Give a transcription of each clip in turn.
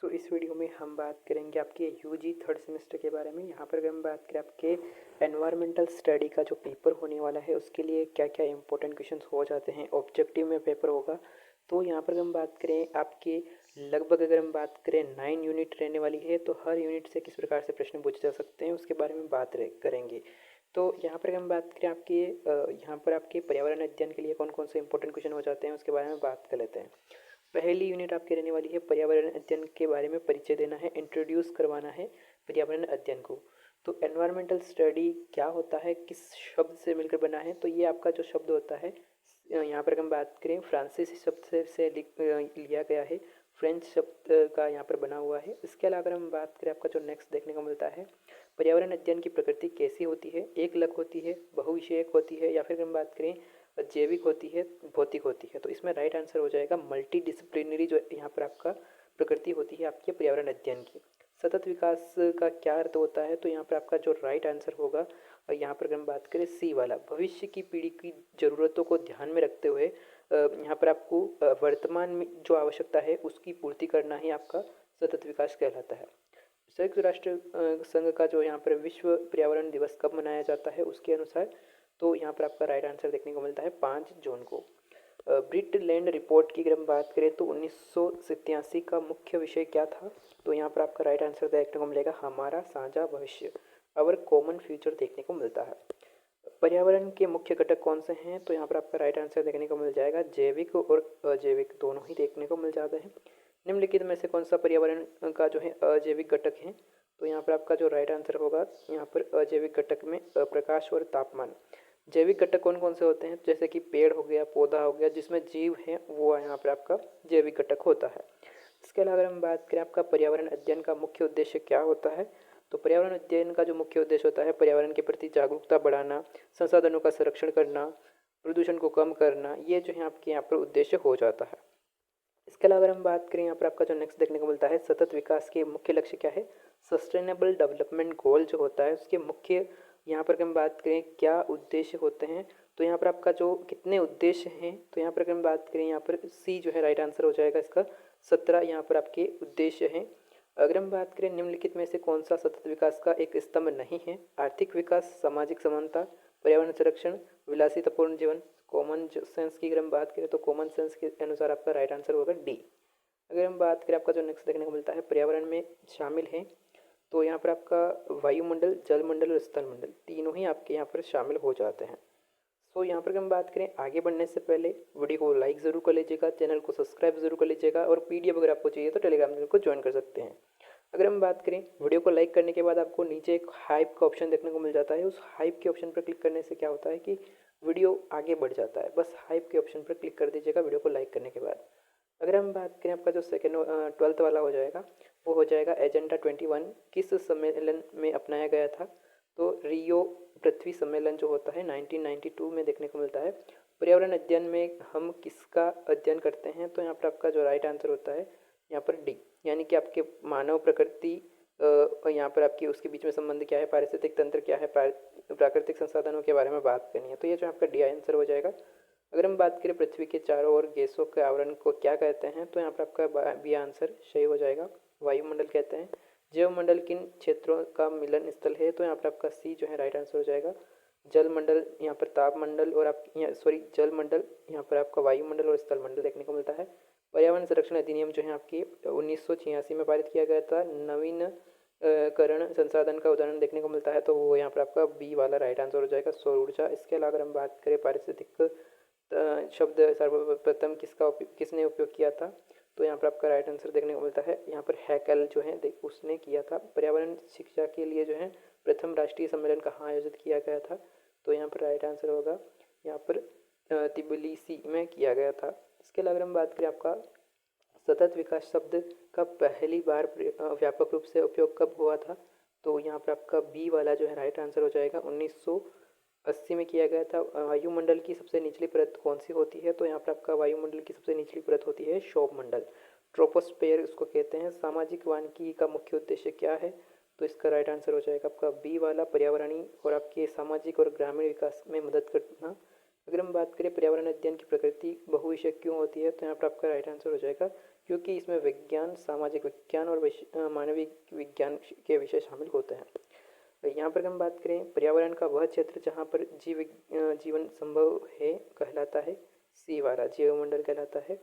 इस वीडियो में हम बात करेंगे आपके यूजी थर्ड सेमेस्टर के बारे में। यहाँ पर अगर हम बात करें आपके एनवायरमेंटल स्टडी का जो पेपर होने वाला है उसके लिए क्या क्या इंपॉर्टेंट क्वेश्चंस हो जाते हैं, ऑब्जेक्टिव में पेपर होगा। तो यहाँ पर अगर हम बात करें आपके लगभग अगर हम बात करें 9 यूनिट रहने वाली है, तो हर यूनिट से किस प्रकार से प्रश्न पूछे जा सकते हैं उसके बारे में बात करेंगे। तो यहाँ पर अगर हम बात करें आपके यहाँ पर आपके पर्यावरण अध्ययन के लिए कौन कौन से इंपॉर्टेंट क्वेश्चन हो जाते हैं उसके बारे में बात कर लेते हैं। पहली यूनिट आपकी रहने वाली है पर्यावरण अध्ययन के बारे में परिचय देना है, इंट्रोड्यूस करवाना है पर्यावरण अध्ययन को। तो एनवायरमेंटल स्टडी क्या होता है, किस शब्द से मिलकर बना है, तो ये आपका जो शब्द होता है यहाँ पर हम बात करें फ्रांसीसी शब्द से लिया गया है, फ्रेंच शब्द का यहाँ पर बना हुआ है। इसके अलावा अगर हम बात करें आपका जो नेक्स्ट देखने को मिलता है, पर्यावरण अध्ययन की प्रकृति कैसी होती है, एक लग होती है, बहुविषयक होती है, या फिर हम बात करें जैविक होती है, भौतिक होती है। तो इसमें राइट आंसर हो जाएगा मल्टी डिसिप्लिनरी, जो यहाँ पर आपका प्रकृति होती है आपके पर्यावरण अध्ययन की। सतत विकास का क्या अर्थ होता है, तो यहाँ पर आपका जो राइट आंसर होगा, और यहाँ पर अगर हम बात करें सी वाला, भविष्य की पीढ़ी की ज़रूरतों को ध्यान में रखते हुए यहाँ पर आपको वर्तमान में जो आवश्यकता है उसकी पूर्ति करना ही आपका सतत विकास कहलाता है। संयुक्त राष्ट्र संघ का जो यहाँ पर विश्व पर्यावरण दिवस कब मनाया जाता है उसके अनुसार, तो यहाँ पर आपका राइट आंसर देखने को मिलता है 5 जून को। ब्रिटलैंड रिपोर्ट की अगर हम बात करें तो 1987 का मुख्य विषय क्या था, तो यहाँ पर आपका राइट आंसर देखने को मिलेगा हमारा साझा भविष्य, अवर कॉमन फ्यूचर देखने को मिलता है। पर्यावरण के मुख्य घटक कौन से हैं, तो यहाँ पर आपका राइट आंसर देखने को मिल जाएगा जैविक और अजैविक दोनों ही देखने को मिल जाते हैं। निम्नलिखित में से कौन सा पर्यावरण का जो है अजैविक घटक है, तो यहाँ पर आपका जो राइट आंसर होगा यहाँ पर अजैविक घटक में प्रकाश और तापमान। जैविक घटक कौन कौन से होते हैं, जैसे कि पेड़ हो गया, पौधा हो गया, जिसमें जीव है वो यहाँ पर आपका जैविक घटक होता है। इसके अलावा अगर हम बात करें आपका पर्यावरण अध्ययन का मुख्य उद्देश्य क्या होता है, तो पर्यावरण अध्ययन का जो मुख्य उद्देश्य होता है पर्यावरण के प्रति जागरूकता बढ़ाना, संसाधनों का संरक्षण करना, प्रदूषण को कम करना, ये जो है आपके यहाँ पर उद्देश्य हो जाता है। इसके अलावा अगर हम बात करें यहाँ पर आपका जो नेक्स्ट देखने को मिलता है सतत विकास के मुख्य लक्ष्य क्या है, सस्टेनेबल डेवलपमेंट गोल जो होता है उसके मुख्य यहाँ पर अगर हम बात करें क्या उद्देश्य होते हैं, तो यहाँ पर आपका जो कितने उद्देश्य हैं, तो यहाँ पर अगर हम बात करें यहाँ पर सी जो है राइट आंसर हो जाएगा इसका 17 यहाँ पर आपके उद्देश्य हैं। अगर हम बात करें निम्नलिखित में से कौन सा सतत विकास का एक स्तंभ नहीं है, आर्थिक विकास, सामाजिक समानता, पर्यावरण संरक्षण, विलासितापूर्ण जीवन, कॉमन सेंस की अगर हम बात करें तो कॉमन सेंस के अनुसार आपका राइट आंसर होगा डी। अगर हम बात करें आपका जो नेक्स्ट देखने को मिलता है पर्यावरण में शामिल है, तो यहाँ पर आपका वायुमंडल, जलमंडल और स्थलमंडल तीनों ही आपके यहाँ पर शामिल हो जाते हैं। यहाँ पर हम बात करें आगे बढ़ने से पहले वीडियो को लाइक ज़रूर कर लीजिएगा, चैनल को सब्सक्राइब ज़रूर कर लीजिएगा, और पीडीएफ अगर आपको चाहिए तो टेलीग्राम चैनल को ज्वाइन कर सकते हैं। अगर हम बात करें वीडियो को लाइक करने के बाद आपको नीचे एक हाइप का ऑप्शन देखने को मिल जाता है, उस हाइप के ऑप्शन पर क्लिक करने से क्या होता है कि वीडियो आगे बढ़ जाता है। बस हाइप के ऑप्शन पर क्लिक कर दीजिएगा वीडियो को लाइक करने के बाद। अगर हम बात करें आपका जो सेकेंड 12th वाला हो जाएगा, वो हो जाएगा एजेंडा 21 किस सम्मेलन में अपनाया गया था, तो रियो पृथ्वी सम्मेलन जो होता है 1992 में देखने को मिलता है। पर्यावरण अध्ययन में हम किसका अध्ययन करते हैं, तो यहाँ पर आपका जो राइट आंसर होता है यहाँ पर डी, यानी कि आपके मानव प्रकृति यहाँ पर आपकी उसके बीच में संबंध क्या है, पारिस्थितिक तंत्र क्या है, प्राकृतिक संसाधनों के बारे में बात करनी है, तो ये जो आपका डी आंसर हो जाएगा। अगर हम बात करें पृथ्वी के चारों ओर गैसों के आवरण को क्या कहते हैं, तो यहाँ पर आपका बी आंसर सही हो जाएगा, वायुमंडल कहते हैं। जैवमंडल किन क्षेत्रों का मिलन स्थल है, तो यहाँ पर आपका सी जो है राइट आंसर हो जाएगा। जलमंडल यहाँ पर तापमंडल और आप जलमंडल यहाँ पर आपका वायुमंडल और स्थलमंडल देखने को मिलता है। पर्यावरण संरक्षण अधिनियम जो है आपकी 1986 में पारित किया गया था, नवीन करण संसाधन का उदाहरण देखने को मिलता है, तो वो यहाँ पर आपका बी वाला राइट आंसर हो जाएगा, सौर ऊर्जा। इसके अलावा अगर हम बात करें पारिस्थितिक शब्द सर्वप्रथम किसने उपयोग किया था, तो यहाँ पर आपका राइट आंसर देखने को मिलता है यहाँ पर हैकेल जो है उसने किया था। पर्यावरण शिक्षा के लिए जो है प्रथम राष्ट्रीय सम्मेलन कहाँ आयोजित किया गया था, तो यहाँ पर राइट आंसर होगा यहाँ पर तिबिलिसी में किया गया था। इसके अलावा अगर हम बात करें आपका सतत विकास शब्द का पहली बार व्यापक रूप से उपयोग कब हुआ था, तो यहाँ पर आपका बी वाला जो है राइट आंसर हो जाएगा 1980 में किया गया था। वायुमंडल की सबसे निचली परत कौन सी होती है, तो यहाँ पर आपका वायुमंडल की सबसे निचली परत होती है शोभमंडल, ट्रोपोस्फेयर उसको कहते हैं। सामाजिक वानिकी का मुख्य उद्देश्य क्या है, तो इसका राइट आंसर हो जाएगा आपका बी वाला, पर्यावरणीय और आपके सामाजिक और ग्रामीण विकास में मदद करना। अगर हम बात करें पर्यावरण अध्ययन की प्रकृति बहुविषयक क्यों होती है, तो यहाँ पर आपका राइट आंसर हो जाएगा क्योंकि इसमें विज्ञान, सामाजिक विज्ञान और मानवीय विज्ञान के विषय शामिल होते हैं। यहाँ पर हम बात करें पर्यावरण का, वह क्षेत्र जहाँ पर जीवन संभव है कहलाता है सी वाला, जीवमंडल कहलाता है।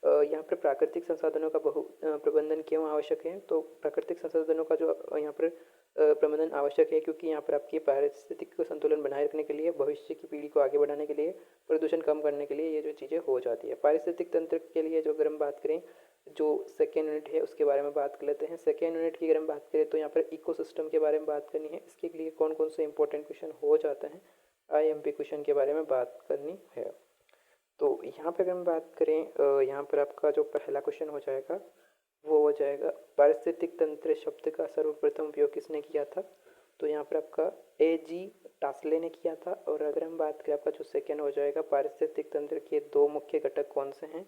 यहाँ पर प्राकृतिक संसाधनों का प्रबंधन क्यों आवश्यक है, तो प्राकृतिक संसाधनों का जो यहाँ पर प्रबंधन आवश्यक है क्योंकि यहाँ पर आपकी पारिस्थितिक संतुलन बनाए रखने के लिए, भविष्य की पीढ़ी को आगे बढ़ाने के लिए, प्रदूषण कम करने के लिए ये जो चीज़ें हो जाती है। पारिस्थितिक तंत्र के लिए जो अगर हम बात करें, जो सेकेंड यूनिट है उसके बारे में बात कर लेते हैं। सेकेंड यूनिट की अगर हम बात करें तो यहाँ पर इकोसिस्टम के बारे में बात करनी है। इसके लिए कौन कौन से इंपॉर्टेंट क्वेश्चन हो जाते हैं, IMP क्वेश्चन के बारे में बात करनी है। तो यहाँ पर अगर हम बात करें, यहाँ पर आपका जो पहला क्वेश्चन हो जाएगा वो हो जाएगा पारिस्थितिक तंत्र शब्द का सर्वप्रथम उपयोग किसने किया था, तो यहाँ पर आपका AG टास्ले ने किया था। और अगर हम बात करें आपका जो सेकेंड हो जाएगा पारिस्थितिक तंत्र के दो मुख्य घटक कौन से हैं,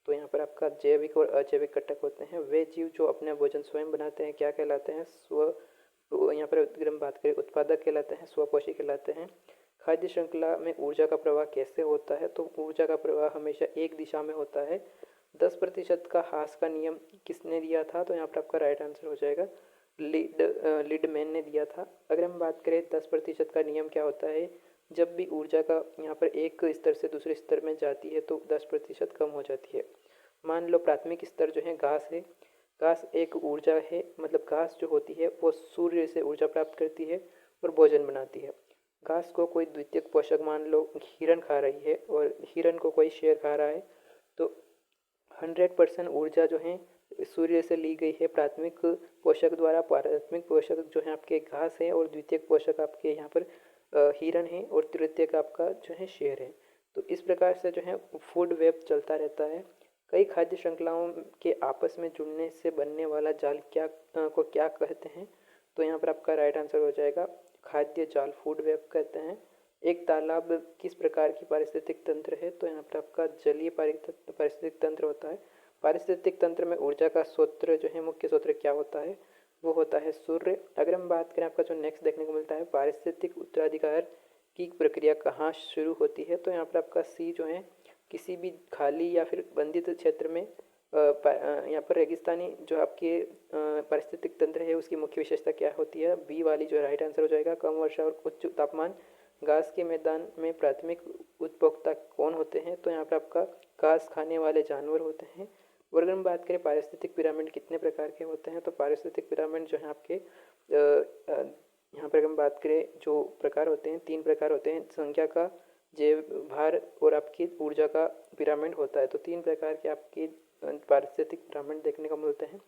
तो यहाँ पर आपका जैविक और अजैविक घटक होते हैं। वे जीव जो अपना भोजन स्वयं बनाते हैं क्या कहलाते हैं, यहाँ पर अगर हम बात करें उत्पादक कहलाते हैं, स्वपोषी कहलाते हैं। खाद्य श्रृंखला में ऊर्जा का प्रवाह कैसे होता है, तो ऊर्जा का प्रवाह हमेशा एक दिशा में होता है। 10% का हास का नियम किसने दिया था, तो यहाँ पर आपका राइट आंसर हो जाएगा लिडमैन ने दिया था। अगर हम बात करें 10% का नियम क्या होता है, जब भी ऊर्जा का यहाँ पर एक स्तर से दूसरे स्तर में जाती है तो 10% कम हो जाती है। मान लो प्राथमिक स्तर जो है घास है, घास एक ऊर्जा है, मतलब घास जो होती है वो सूर्य से ऊर्जा प्राप्त करती है और भोजन बनाती है। घास को कोई द्वितीयक पोषक, मान लो हिरन खा रही है और हिरन को कोई शेर खा रहा है, तो 100% ऊर्जा जो है सूर्य से ली गई है प्राथमिक पोषक द्वारा। प्राथमिक पोषक जो है आपके घास है और द्वितीयक पोषक आपके यहाँ पर हिरन है और तृतीयक आपका जो है शेर है। तो इस प्रकार से जो है फूड वेब चलता रहता है। कई खाद्य श्रृंखलाओं के आपस में जुड़ने से बनने वाला जाल को क्या कहते हैं, तो यहाँ पर आपका राइट आंसर हो जाएगा खाद्य जाल, फूड वेब कहते हैं। एक तालाब किस प्रकार की पारिस्थितिक तंत्र है, तो यहाँ पर आपका जलीय पारिस्थितिक तंत्र होता है। पारिस्थितिक तंत्र में ऊर्जा का स्रोत जो है, मुख्य स्रोत क्या होता है, वो होता है सूर्य। अगर हम बात करें आपका जो नेक्स्ट देखने को मिलता है पारिस्थितिक उत्तराधिकार की प्रक्रिया कहाँ शुरू होती है, तो यहाँ पर आपका सी जो है किसी भी खाली या फिर बंधित क्षेत्र में, यहाँ पर रेगिस्तानी जो आपके पारिस्थितिक तंत्र है उसकी मुख्य विशेषता क्या होती है, बी वाली जो राइट आंसर हो जाएगा। कम वर्षा और उच्च तापमान। घास के मैदान में प्राथमिक उपभोक्ता कौन होते हैं, तो यहाँ पर आपका घास खाने वाले जानवर होते हैं। और अगर हम बात करें पारिस्थितिक पिरामिड कितने प्रकार के होते हैं, तो पारिस्थितिक पिरामिड जो है आपके यहाँ पर हम बात करें जो प्रकार होते हैं 3 प्रकार होते हैं, संख्या का, जैव भार और आपकी ऊर्जा का पिरामिड होता है। तो 3 प्रकार के आपके पारिस्थितिक पिरामिड देखने को मिलते हैं।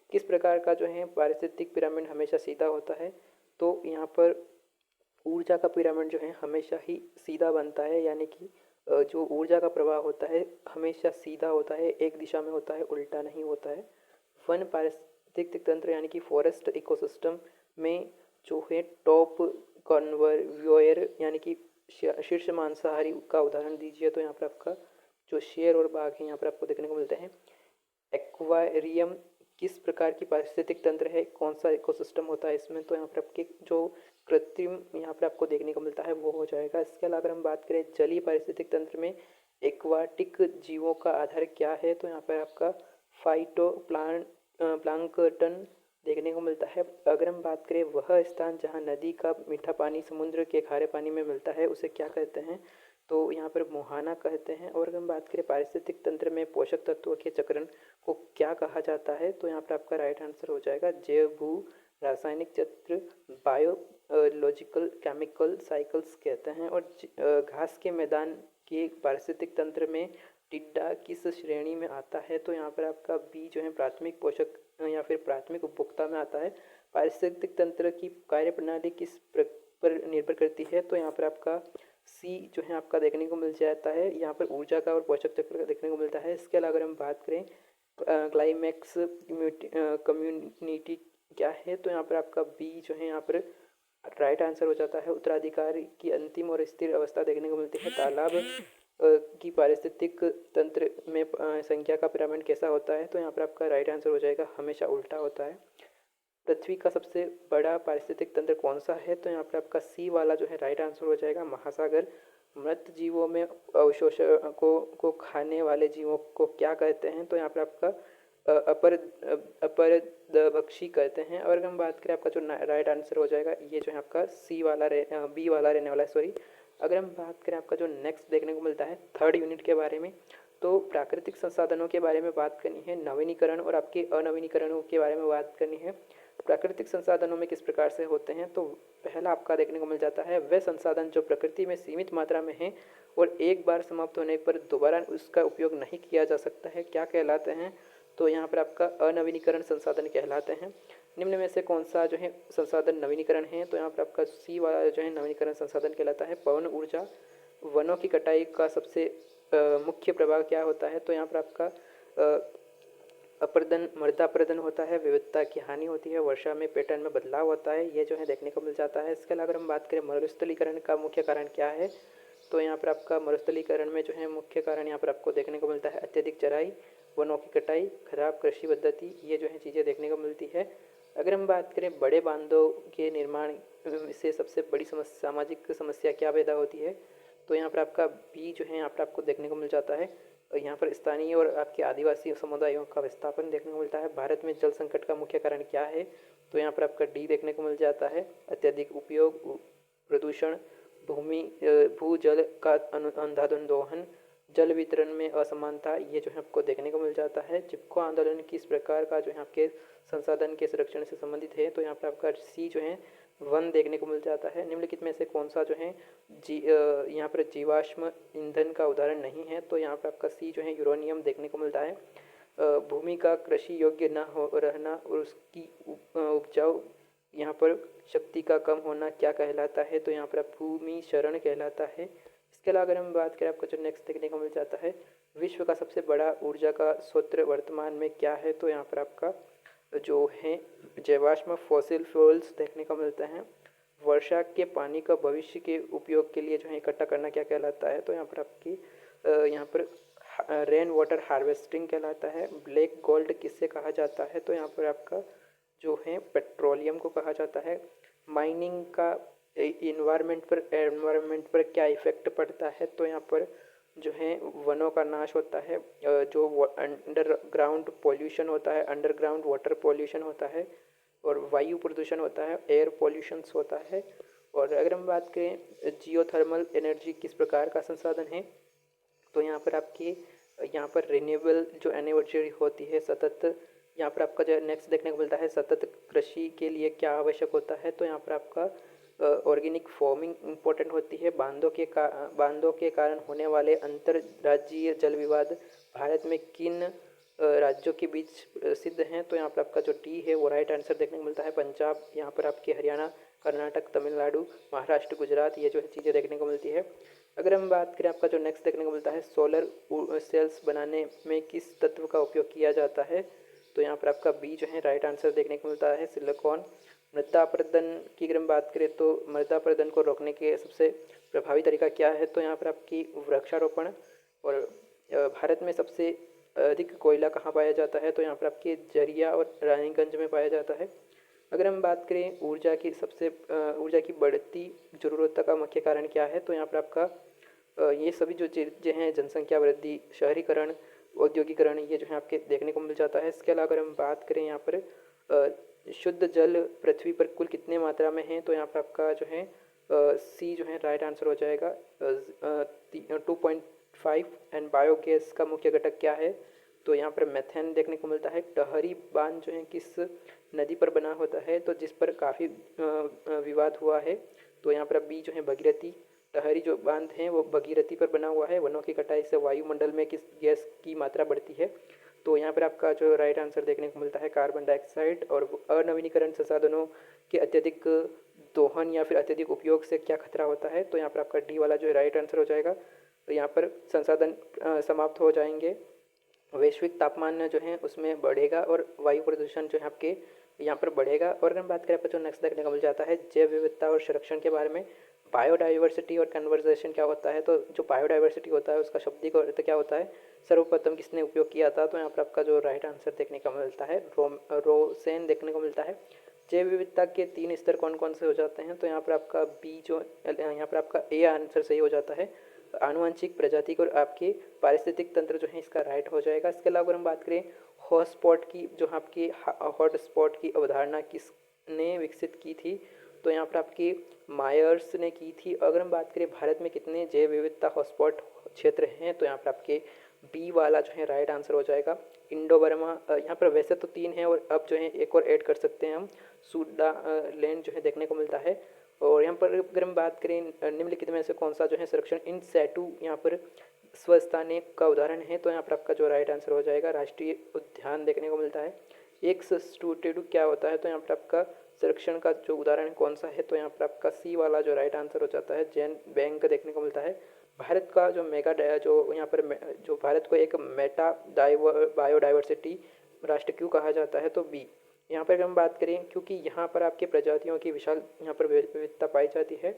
किस प्रकार का जो है पारिस्थितिक पिरामिड हमेशा सीधा होता है, तो यहाँ पर ऊर्जा का पिरामिड जो है हमेशा ही सीधा बनता है, यानी कि जो ऊर्जा का प्रवाह होता है हमेशा सीधा होता है, एक दिशा में होता है, उल्टा नहीं होता है। वन पारिस्थितिक तंत्र यानी कि फॉरेस्ट इकोसिस्टम में जो है टॉप कॉन्वर्वियर यानी कि शीर्ष मांसाहारी का उदाहरण दीजिए, तो यहाँ पर आपका जो शेर और बाघ है यहाँ पर आपको देखने को मिलते हैं। एक्वारियम किस प्रकार की पारिस्थितिक तंत्र है, कौन सा इकोसिस्टम होता है इसमें, तो यहाँ पर आपके जो कृत्रिम यहाँ पर आपको देखने को मिलता है वो हो जाएगा। इसके अलावा अगर हम बात करें जलीय पारिस्थितिक तंत्र में एक्वाटिक जीवों का आधार क्या है, तो यहाँ पर आपका फाइटो प्लांकटन देखने को मिलता है। अगर हम बात करें वह स्थान जहाँ नदी का मीठा पानी समुद्र के खारे पानी में मिलता है उसे क्या कहते हैं, तो यहाँ पर मुहाना कहते हैं। और अगर हम बात करें पारिस्थितिक तंत्र में पोषक तत्वों के चक्रण को क्या कहा जाता है, तो यहाँ पर आपका राइट आंसर हो जाएगा जैव भू रासायनिक चक्र, बायोलॉजिकल केमिकल साइकिल्स कहते हैं। और घास के मैदान के पारिस्थितिक तंत्र में टिड्डा किस श्रेणी में आता है, तो यहाँ पर आपका बी जो है प्राथमिक पोषक या फिर प्राथमिक उपभोक्ता में आता है। पारिस्थितिक तंत्र की कार्यप्रणाली किस पर निर्भर करती है, तो यहाँ पर आपका सी जो है आपका देखने को मिल जाता है, यहाँ पर ऊर्जा का और पोषक चक्र का देखने को मिलता है। इसके अलावा अगर हम बात करें क्लाइमैक्स कम्युनिटी क्या है, तो यहाँ पर आपका बी जो है यहाँ पर राइट आंसर हो जाता है। उत्तराधिकारी की अंतिम और स्थिर अवस्था देखने को मिलती है। तालाब की पारिस्थितिक तंत्र में संख्या का पिरामिड कैसा होता है, तो यहाँ पर आपका राइट आंसर हो जाएगा हमेशा उल्टा होता है। पृथ्वी का सबसे बड़ा पारिस्थितिक तंत्र कौन सा है, तो यहाँ पर आपका सी वाला जो है राइट आंसर हो जाएगा महासागर। मृत जीवों में अवशोषकों को खाने वाले जीवों को क्या कहते हैं, तो यहाँ पर आपका अपरदभक्षी कहते हैं। और अगर हम बात करें आपका जो राइट आंसर हो जाएगा ये जो है आपका बी वाला रहने वाला है, सॉरी। अगर हम बात करें आपका जो नेक्स्ट देखने को मिलता है थर्ड यूनिट के बारे में, तो प्राकृतिक संसाधनों के बारे में बात करनी है, नवीनीकरण और आपके अनवीनीकरणों के बारे में बात करनी है। प्राकृतिक संसाधनों में किस प्रकार से होते हैं, तो पहला आपका देखने को मिल जाता है वे संसाधन जो प्रकृति में सीमित मात्रा में हैं और एक बार समाप्त होने पर दोबारा उसका उपयोग नहीं किया जा सकता है, क्या कहलाते हैं, तो यहाँ पर आपका अनवीनीकरण संसाधन कहलाते हैं। निम्न में से कौन सा जो है संसाधन नवीनीकरण है, तो यहाँ पर आपका सी वाला जो है नवीनीकरण संसाधन कहलाता है पवन ऊर्जा। वनों की कटाई का सबसे मुख्य प्रभाव क्या होता है, तो यहाँ पर आपका अपर्दन मृदापर्दन होता है, विविधता की हानि होती है, वर्षा में पैटर्न में बदलाव होता है, ये जो है देखने को मिल जाता है। इसके अलावा अगर हम बात करें मरुस्थलीकरण का मुख्य कारण क्या है, तो यहाँ पर आपका मरुस्थलीकरण में जो है मुख्य कारण यहाँ पर आपको देखने को मिलता है अत्यधिक चराई, वनों की कटाई, खराब कृषि पद्धति, ये जो है चीज़ें देखने को मिलती है। अगर हम बात करें बड़े बांधों के निर्माण से सबसे बड़ी सामाजिक समस्या क्या पैदा होती है, तो यहाँ पर आपका बी जो है यहाँ पर आपको देखने को मिल जाता है। यहाँ पर स्थानीय और आपके आदिवासी समुदायों का विस्थापन देखने को मिलता है। भारत में जल संकट का मुख्य कारण क्या है, तो यहाँ पर आपका डी देखने को मिल जाता है अत्यधिक उपयोग, प्रदूषण, भूजल का अंधाधुंध दोहन, जल वितरण में असमानता, ये जो है आपको देखने को मिल जाता है। चिपको आंदोलन किस प्रकार का जो है आपके संसाधन के संरक्षण से संबंधित है, तो यहाँ पर आपका सी जो है वन देखने को मिल जाता है। निम्नलिखित में से कौन सा जो है यहाँ पर जीवाश्म ईंधन का उदाहरण नहीं है, तो यहाँ पर आपका सी जो है यूरेनियम देखने को मिलता है। भूमि का कृषि योग्य न हो रहना और उसकी उपजाऊ यहाँ पर शक्ति का कम होना क्या कहलाता है, तो यहाँ पर भूमि क्षरण कहलाता है। इसके अलावा अगर हम बात करें आपको जो नेक्स्ट देखने को मिल जाता है विश्व का सबसे बड़ा ऊर्जा का स्रोत वर्तमान में क्या है, तो यहाँ पर आपका जो है जीवाश्म फॉसिल फ्यूल्स देखने को मिलते हैं। वर्षा के पानी का भविष्य के उपयोग के लिए जो है इकट्ठा करना क्या कहलाता है, तो यहाँ पर आपकी यहाँ पर रेन वाटर हार्वेस्टिंग कहलाता है। ब्लैक गोल्ड किससे कहा जाता है, तो यहाँ पर आपका जो है पेट्रोलियम को कहा जाता है। माइनिंग का एनवायरनमेंट पर क्या इफेक्ट पड़ता है, तो यहाँ पर जो है वनों का नाश होता है, जो अंडरग्राउंड पोल्यूशन होता है, अंडरग्राउंड वाटर पोल्यूशन होता है, और वायु प्रदूषण होता है, एयर पोल्यूशन होता है। और अगर हम बात करें जियोथर्मल एनर्जी किस प्रकार का संसाधन है, तो यहाँ पर आपकी यहाँ पर रिन्यूएबल जो एनर्जी होती है सतत, यहाँ पर आपका जो नेक्स्ट देखने को मिलता है सतत कृषि के लिए क्या आवश्यक होता है, तो यहाँ पर आपका ऑर्गेनिक फार्मिंग इम्पोर्टेंट होती है। बांधों के कारण होने वाले अंतर्राज्यीय जल विवाद भारत में किन राज्यों के बीच प्रसिद्ध हैं, तो यहाँ पर आपका जो टी है वो राइट आंसर देखने को मिलता है पंजाब, यहाँ पर आपके हरियाणा, कर्नाटक, तमिलनाडु, महाराष्ट्र, गुजरात, ये जो है चीज़ें देखने को मिलती है। अगर हम बात करें आपका जो नेक्स्ट देखने को मिलता है सोलर सेल्स बनाने में किस तत्व का उपयोग किया जाता है, तो यहाँ पर आपका बी जो है राइट आंसर देखने को मिलता है सिलिकॉन। मृदापर्दन की अगर हम बात करें तो मृदापर्दन को रोकने के सबसे प्रभावी तरीका क्या है, तो यहाँ पर आपकी वृक्षारोपण। और भारत में सबसे अधिक कोयला कहाँ पाया जाता है, तो यहाँ पर आपके जरिया और रानीगंज में पाया जाता है। अगर हम बात करें ऊर्जा की बढ़ती ज़रूरत का मुख्य कारण क्या है, तो यहाँ पर आपका ये सभी जो चीज़ें हैं जनसंख्या वृद्धि, शहरीकरण, औद्योगिकरण, ये जो है आपके देखने को मिल जाता है। इसके अलावा अगर हम बात करें यहाँ पर शुद्ध जल पृथ्वी पर कुल कितने मात्रा में है, तो यहाँ पर आपका जो है सी जो है राइट आंसर हो जाएगा 2.5। एंड बायोगैस का मुख्य घटक क्या है, तो यहाँ पर मेथेन देखने को मिलता है। टहरी बांध जो है किस नदी पर बना होता है, तो जिस पर काफ़ी विवाद हुआ है, तो यहाँ पर बी जो है भगीरथी। टहरी जो बांध है वो भगीरथी पर बना हुआ है। वनों की कटाई से वायुमंडल में किस गैस की मात्रा बढ़ती है, तो यहाँ पर आपका जो राइट आंसर देखने को मिलता है कार्बन डाइऑक्साइड। और अनवीनीकरण संसाधनों के अत्यधिक दोहन या फिर अत्यधिक उपयोग से क्या खतरा होता है, तो यहाँ पर आपका डी वाला जो है राइट आंसर हो जाएगा। तो यहाँ पर संसाधन समाप्त हो जाएंगे, वैश्विक तापमान जो है उसमें बढ़ेगा और वायु प्रदूषण जो है आपके यहाँ पर बढ़ेगा। और अगर हम बात करें जो नेक्स्ट देखने को मिल जाता है जैव विविधता और संरक्षण के बारे में, बायोडाइवर्सिटी और कन्वर्जेशन क्या होता है, तो जो बायोडाइवर्सिटी होता है उसका शाब्दिक अर्थ क्या होता है, सर्वप्रथम किसने उपयोग किया था, तो यहाँ पर आपका जो राइट आंसर देखने को मिलता है रोसेन देखने को मिलता है। जैव विविधता के 3 स्तर कौन कौन से हो जाते हैं, तो यहाँ पर आपका बी जो यहाँ पर आपका ए आंसर सही हो जाता है, आनुवंशिक, प्रजातिक और आपके पारिस्थितिक तंत्र जो है इसका राइट हो जाएगा। इसके अलावा अगर हम बात करें हॉटस्पॉट की जो आपकी हॉटस्पॉट की अवधारणा किसने विकसित की थी? तो यहाँ पर आपकी मायर्स ने की थी। अगर हम बात करें भारत में कितने जैव विविधता हॉटस्पॉट क्षेत्र हैं, तो यहाँ पर आपके बी वाला जो है राइट आंसर हो जाएगा। इंडो बर्मा, यहाँ पर वैसे तो 3 हैं और अब जो है एक और ऐड कर सकते हैं हम, सूडा लैंड जो है देखने को मिलता है। और यहाँ पर अगर हम बात करें निम्नलिखित में से कौन सा जो है संरक्षण इन सेटू यहाँ पर स्वस्थानी का उदाहरण है, तो यहाँ पर आपका जो राइट आंसर हो जाएगा राष्ट्रीय उद्यान देखने को मिलता है। एक सब्स्टिट्यूट क्या होता है, तो यहाँ पर आपका संरक्षण का जो उदाहरण कौन सा है, तो यहाँ पर आपका सी वाला जो राइट आंसर हो जाता है जैन बैंक देखने को मिलता है। भारत का जो जो यहाँ पर जो भारत को एक मेटा बायोडाइवर्सिटी राष्ट्र क्यों कहा जाता है, तो बी। यहाँ पर अगर हम बात करें क्योंकि यहाँ पर आपके प्रजातियों की विशाल यहाँ पर विविधता पाई जाती है।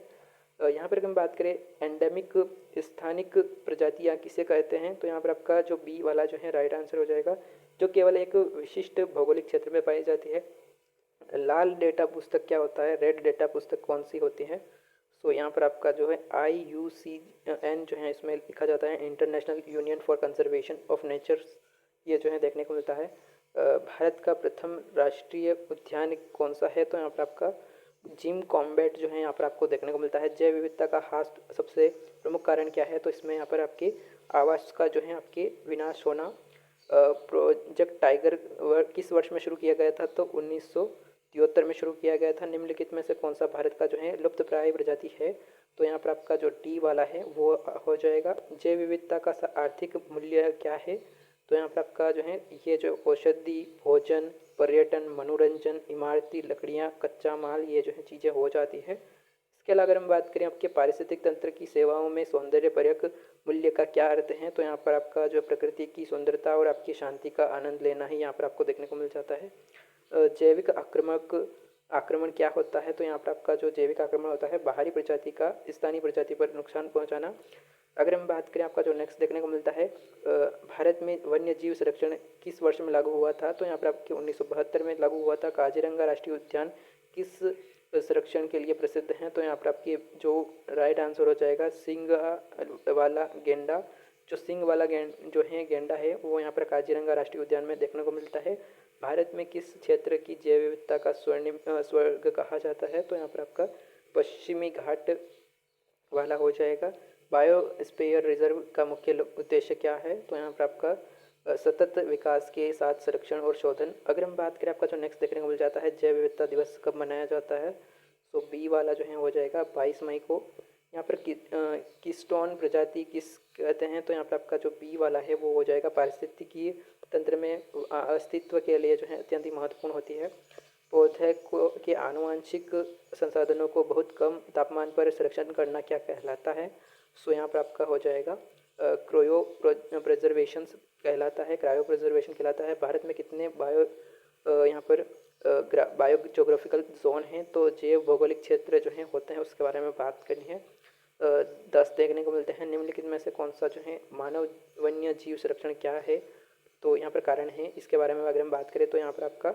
यहाँ पर अगर हम बात करें एंडेमिक स्थानिक प्रजातियाँ किसे कहते हैं, तो यहाँ पर आपका जो बी वाला जो है राइट आंसर हो जाएगा, जो केवल एक विशिष्ट भौगोलिक क्षेत्र में पाई जाती है। लाल डेटा पुस्तक क्या होता है, रेड डेटा पुस्तक कौन सी होती है? सो यहाँ पर आपका जो है IUCN जो है इसमें लिखा जाता है international union for conservation of nature, ये जो है देखने को मिलता है। भारत का प्रथम राष्ट्रीय उद्यान कौन सा है, तो यहाँ पर आपका जिम कॉम्बैट जो है यहाँ पर आपको देखने को मिलता है। जैव विविधता का ह्रास सबसे प्रमुख कारण क्या है, तो इसमें यहाँ पर आपके आवास का जो है आपके विनाश होना। प्रोजेक्ट टाइगर किस वर्ष में शुरू किया गया था, तो 1973 में शुरू किया गया था। निम्नलिखित में से कौन सा भारत का जो है लुप्तप्राय प्रजाति है, तो यहाँ पर आपका जो डी वाला है वो हो जाएगा। जैव विविधता का आर्थिक मूल्य क्या है, तो यहाँ पर आपका जो है ये जो औषधि, भोजन, पर्यटन, मनोरंजन, इमारती लकड़ियाँ, कच्चा माल, ये जो है चीज़ें हो जाती है। इसके अलावा अगर हम बात करें आपके पारिस्थितिक तंत्र की सेवाओं में सौंदर्य परक मूल्य का क्या अर्थ है, तो यहाँ पर आपका जो प्रकृति की सुंदरता और आपकी शांति का आनंद लेना ही यहाँ पर आपको देखने को मिल जाता है। जैविक आक्रमण क्या होता है, तो यहाँ पर आपका जो जैविक आक्रमण होता है बाहरी प्रजाति का स्थानीय प्रजाति पर नुकसान पहुँचाना। अगर हम बात करें आपका जो नेक्स्ट देखने को मिलता है भारत में वन्य जीव संरक्षण किस वर्ष में लागू हुआ था, तो यहाँ पर आपके 1972 में लागू हुआ था। काजीरंगा राष्ट्रीय उद्यान किस संरक्षण के लिए प्रसिद्ध हैं, तो यहाँ पर आपके जो राइट आंसर हो जाएगा सिंग वाला गेंडा। जो सिंग वाला जो है गेंडा है वो यहाँ पर काजीरंगा राष्ट्रीय उद्यान में देखने को मिलता है। भारत में किस क्षेत्र की जैव विविधता का स्वर्णिम स्वर्ग कहा जाता है, तो यहाँ पर आपका पश्चिमी घाट वाला हो जाएगा। बायोस्फीयर रिजर्व का मुख्य उद्देश्य क्या है, तो यहाँ पर आपका सतत विकास के साथ संरक्षण और शोधन। अगर हम बात करें आपका जो नेक्स्ट देखने को मिल जाता है जैव विविधता दिवस कब मनाया जाता है, तो बी वाला जो है हो जाएगा 22 मई को। यहाँ पर किस्टोन प्रजाति किस कहते हैं, तो यहाँ पर आपका जो बी वाला है वो हो जाएगा पारिस्थितिकी तंत्र में अस्तित्व के लिए जो है अत्यंत ही महत्वपूर्ण होती है। पौधे को के आनुवंशिक संसाधनों को बहुत कम तापमान पर संरक्षण करना क्या कहलाता है, सो यहाँ पर आपका हो जाएगा क्रायो प्रिजर्वेशन कहलाता है, क्रायो प्रिजर्वेशन कहलाता है। भारत में कितने यहाँ पर बायो जोग्राफिकल जोन हैं, तो जैव भौगोलिक क्षेत्र जो हैं होते हैं उसके बारे में बात करनी है। 10 देखने को मिलते हैं। निम्नलिखित में से कौन सा जो है मानव वन्य जीव संरक्षण क्या है, तो यहाँ पर कारण है इसके बारे में अगर हम बात करें तो यहाँ पर आपका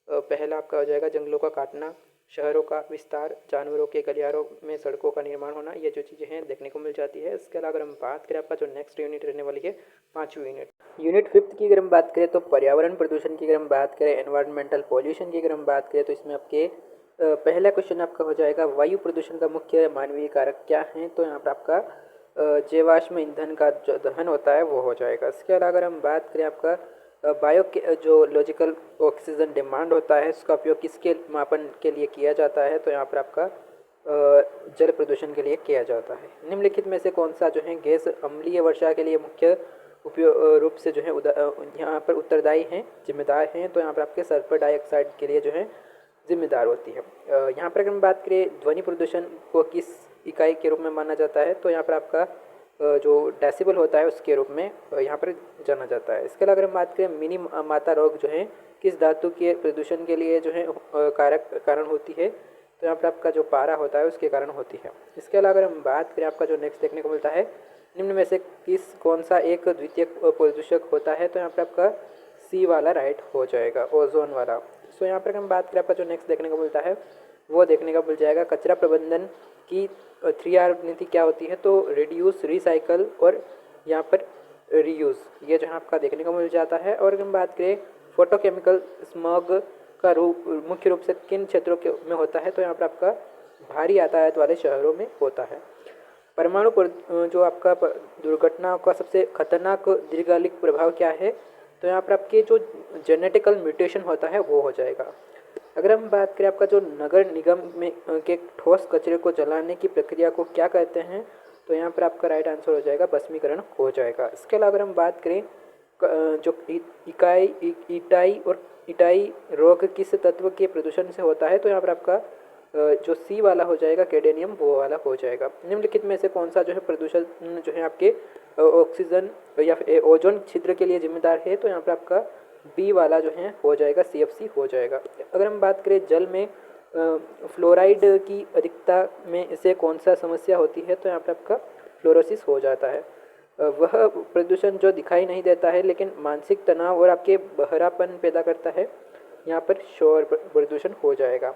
पहला आपका हो जाएगा जंगलों का काटना, शहरों का विस्तार, जानवरों के गलियारों में सड़कों का निर्माण होना, ये जो चीज़ें हैं देखने को मिल जाती है। इसके अलावा अगर हम बात करें आपका जो नेक्स्ट यूनिट रहने वाली है 5वीं यूनिट 5th की अगर हम बात करें तो पर्यावरण प्रदूषण की अगर हम बात करें, एनवायरमेंटल पॉल्यूशन की अगर हम बात करें, तो इसमें आपके पहला क्वेश्चन आपका हो जाएगा वायु प्रदूषण का मुख्य मानवीय कारक क्या है, तो यहाँ पर आपका जीवाश्म ईंधन का जो दहन होता है वो हो जाएगा। इसके अलावा अगर हम बात करें आपका बायो के जो लॉजिकल ऑक्सीजन डिमांड होता है उसका उपयोग किसके मापन के लिए किया जाता है, तो यहाँ पर आपका जल प्रदूषण के लिए किया जाता है। निम्नलिखित में से कौन सा जो है गैस अम्लीय वर्षा के लिए मुख्य उपयोग रूप से जो है यहाँ पर उत्तरदायी हैं, जिम्मेदार हैं, तो यहाँ पर आपके सल्फर डाइऑक्साइड के लिए जो है जिम्मेदार होती है। यहाँ पर अगर हम बात करें ध्वनि प्रदूषण को किस इकाई के रूप में माना जाता है, तो यहाँ पर आपका जो डेसिबल होता है उसके रूप में यहाँ पर जाना जाता है। इसके अलावा अगर हम बात करें मिनी मात्रा रोग जो है किस धातु के प्रदूषण के लिए जो है कारण होती है, तो यहाँ पर आपका जो पारा होता है उसके कारण होती है। इसके अलावा अगर हम बात करें आपका जो नेक्स्ट देखने को मिलता है निम्न में से कौन सा एक द्वितीय प्रदूषक होता है, तो यहाँ पर आपका सी वाला राइट हो जाएगा, ओजोन वाला। सो यहाँ पर हम बात करें आपका जो नेक्स्ट देखने को मिलता है वो देखने को मिल जाएगा कचरा प्रबंधन की 3R नीति क्या होती है, तो रिड्यूस, रिसाइकल और यहाँ पर रीयूज़, ये जो है आपका देखने को मिल जाता है। और अगर हम बात करें फोटोकेमिकल स्मॉग का रूप मुख्य रूप से किन क्षेत्रों के में होता है? तो यहाँ पर आपका भारी यातायात वाले शहरों में होता है। परमाणु जो आपका दुर्घटना का सबसे खतरनाक दीर्घकालिक प्रभाव क्या है? तो यहाँ पर आपके जो जेनेटिकल म्यूटेशन होता है वो हो जाएगा। अगर हम बात करें आपका जो नगर निगम में के ठोस कचरे को जलाने की प्रक्रिया को क्या कहते हैं? तो यहाँ पर आपका राइट आंसर हो जाएगा भस्मीकरण हो जाएगा। इसके अलावा अगर हम बात करें जो इटाई रोग किस तत्व के प्रदूषण से होता है? तो यहाँ पर आपका जो सी वाला हो जाएगा कैडेनियम वो वाला हो जाएगा। निम्नलिखित में से कौन सा जो है प्रदूषण जो है आपके ऑक्सीजन या फिर ओजोन छिद्र के लिए जिम्मेदार है? तो यहाँ पर आपका बी वाला जो है हो जाएगा CFC हो जाएगा। अगर हम बात करें जल में फ्लोराइड की अधिकता में इसे कौन सा समस्या होती है? तो यहाँ पर आपका फ्लोरोसिस हो जाता है। वह प्रदूषण जो दिखाई नहीं देता है लेकिन मानसिक तनाव और आपके बहरापन पैदा करता है, यहाँ पर शोर प्रदूषण हो जाएगा।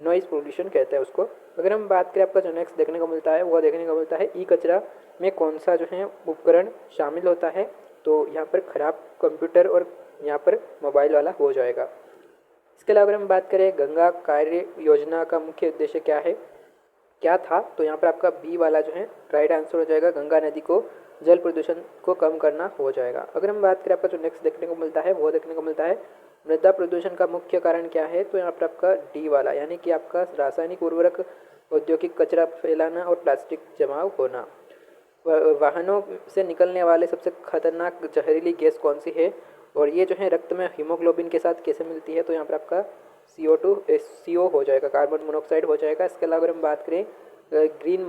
नॉइज़ पोल्यूशन कहते हैं उसको। अगर हम बात करें आपका जो नेक्स्ट देखने को मिलता है वो देखने को मिलता है ई कचरा में कौन सा जो है उपकरण शामिल होता है? तो यहाँ पर ख़राब कंप्यूटर और यहाँ पर मोबाइल वाला हो जाएगा। इसके अलावा अगर हम बात करें गंगा कार्य योजना का मुख्य उद्देश्य क्या था? तो यहाँ पर आपका बी वाला जो है राइट आंसर हो जाएगा। गंगा नदी को जल प्रदूषण को कम करना हो जाएगा। अगर हम बात करें आपका जो नेक्स्ट देखने को मिलता है वो देखने को मिलता है मृदा प्रदूषण का मुख्य कारण क्या है? तो यहाँ पर आपका डी वाला यानी कि आपका रासायनिक उर्वरक, औद्योगिक कचरा फैलाना और प्लास्टिक जमाव होना। वाहनों से निकलने वाले सबसे खतरनाक जहरीली गैस कौन सी है? और ये जो है रक्त में हीमोग्लोबिन के साथ कैसे मिलती है? तो यहाँ पर आपका CO हो जाएगा, कार्बन मोनोऑक्साइड हो जाएगा। इसके अलावा अगर हम बात करें ग्रीन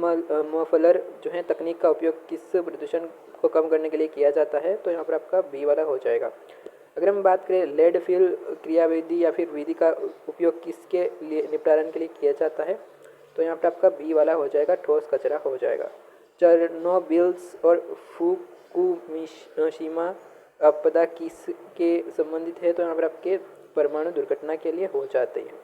मफलर जो है तकनीक का उपयोग किस प्रदूषण को कम करने के लिए किया जाता है? तो यहाँ पर आपका बी वाला हो जाएगा। अगर हम बात करें लेड फिल क्रियाविधि या फिर विधि का उपयोग किसके लिए निपटारण के लिए किया जाता है? तो यहाँ पर आपका बी वाला हो जाएगा, ठोस कचरा हो जाएगा। चेरनोबिल्स और फुकुशिमा आपदा किसके संबंधित है? तो यहाँ पर आपके परमाणु दुर्घटना के लिए हो जाते हैं।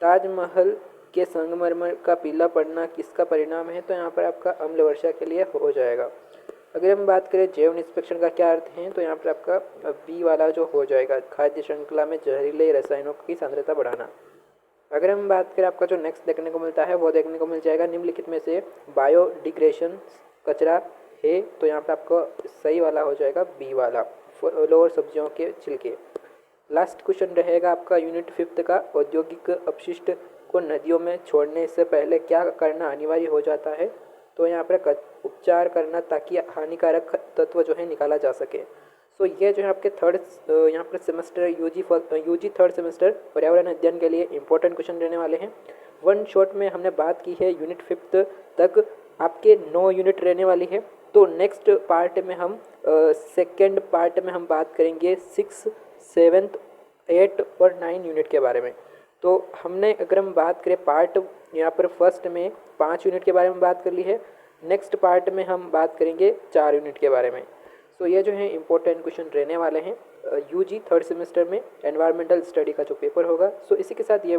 ताजमहल के संगमरमर का पीला पड़ना किसका परिणाम है? तो यहाँ पर आपका अम्ल वर्षा के लिए हो जाएगा। अगर हम बात करें जैव निष्पेक्षण का क्या अर्थ है? तो यहाँ पर आपका बी वाला जो हो जाएगा, खाद्य श्रृंखला में जहरीले रसायनों की सांद्रता बढ़ाना। अगर हम बात करें आपका जो नेक्स्ट देखने को मिलता है वो देखने को मिल जाएगा निम्नलिखित में से बायोडिग्रेशन कचरा है? तो यहाँ पर आपको सही वाला हो जाएगा बी वाला, फल और सब्जियों के छिलके। लास्ट क्वेश्चन रहेगा आपका यूनिट 5 का, औद्योगिक अपशिष्ट को नदियों में छोड़ने से पहले क्या करना अनिवार्य हो जाता है? तो यहाँ पर उपचार करना ताकि हानिकारक तत्व जो है निकाला जा सके। सो ये जो है आपके यहाँ पर सेमेस्टर यूजी थर्ड सेमेस्टर पर्यावरण अध्ययन के लिए इंपॉर्टेंट क्वेश्चन रहने वाले हैं। वन शॉट में हमने बात की है यूनिट 5 तक आपके 9 यूनिट रहने वाली है। तो नेक्स्ट पार्ट में हम सेकेंड पार्ट में हम बात करेंगे 6, 7, 8 और 9 यूनिट के बारे में। तो हमने अगर हम बात करें पार्ट यहाँ पर फर्स्ट में 5 यूनिट के बारे में बात कर ली है। नेक्स्ट पार्ट में हम बात करेंगे 4 यूनिट के बारे में। सो ये जो है इंपॉर्टेंट क्वेश्चन रहने वाले हैं यूजी थर्ड सेमेस्टर में एनवायरमेंटल स्टडी का जो पेपर होगा। सो इसी के साथ ये